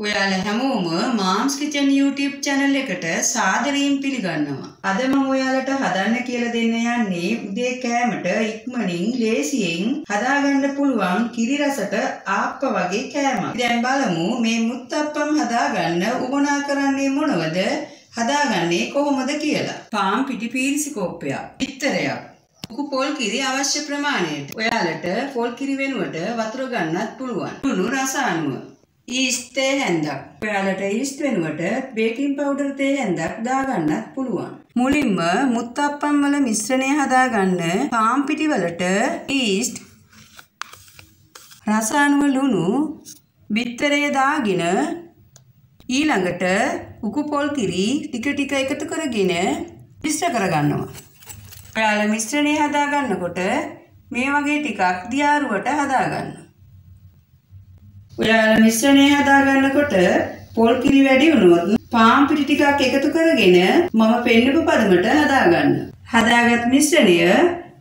ඔයාලා හැමෝම මාම්ස් kitchen YouTube channel එකට සාදරයෙන් පිළිගන්නවා. අද මම ඔයාලට හදන්න කියලා දෙන්න යන්නේ උදේ කෑමට ඉක්මනින් ලේසියෙන් හදාගන්න පුළුවන් කිරි රසට ආප්ප වගේ කෑමක්. දැන් බලමු මේ මුත්තප්පම් හදාගන්න උවමනා කරන්නේ මොනවද? හදාගන්නේ කොහොමද කියලා. පාන් පිටි පීරිසි කෝප්පයක්, බිත්තරයක්, උකු පොල් කිරි අවශ්‍ය ප්‍රමාණයට. ඔයාලට පොල් කිරි වෙනුවට වතුර ගන්නත් පුළුවන්. ලුණු රස අනුව. ඊස්ට් තේ හැන්දක්. ඔයාලට ඊස්ට් වෙනුවට බේකින් පවුඩර් තේ හැන්දක් දාගන්නත් පුළුවන්. මුලින්ම මුත්තප්පම් වල මිශ්‍රණය හදාගන්න පාන් පිටි වලට ඊස්ට්, රස අනුව ලුණු, බිත්තරය දාගෙන ඊළඟට උකු පොල් කිරි ටික ටික එකතු කරගෙන මිශ්‍ර කරගන්නවා. ඔයාලා මිශ්‍රණය හදාගන්නකොට මේ වගේ ටිකක් දියාරුවට හදාගන්න. ඔයාලා මිශ්‍රණය හදාගන්නකොට පොල් කිරි වැඩි වුණොත් පාන් පිටි ටිකක් එකතු කරගෙන මම පෙන්නපු පදමට හදාගන්න. හදාගත් මිශ්‍රණය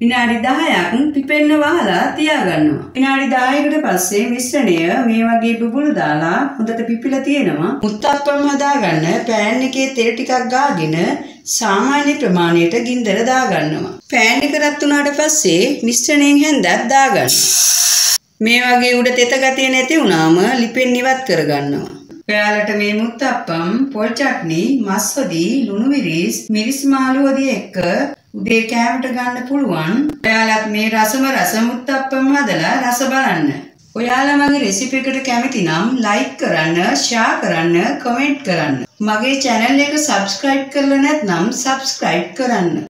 විනාඩි 10ක් පිපෙන්න වහලා තියාගන්නවා. විනාඩි 10කට පස්සේ මිශ්‍රණය මේ වගේ බුබුලු දාලා හොඳට පිපිලා තියෙනවා. මුත්තප්පම් හදාගන්න පෑන් එකේ තෙල් ටිකක් ගාගෙන සාමාන්‍ය ප්‍රමාණයට ගින්දර දාගන්නවා. පෑන් එක රත් වුණාට පස්සේ මිශ්‍රණයෙන් හැන්දක් දාගන්න. මේ වගේ උඩ තෙත ගතිය නැති වුණාම ලිපෙන් ඉවත් කරගන්නවා. ඔයාලට මේ මුත්තප්පම්, පොල් චට්නි, මස් හොදි, ලුණු මිරිස්, මිරිස් මාළු හොදි එක්ක උදේ කෑමට ගන්න පුළුවන්. ඔයාලත් මේ රසම රස මුත්තප්පම් හදලා රස බලන්න. ඔයාලා මගේ රෙසිපි එකට කැමති නම් ලයික් කරන්න, ෂෙයා කරන්න, කමෙන්ට් කරන්න. මගේ channel එක subscribe කරලා නැත්නම් subscribe කරන්න.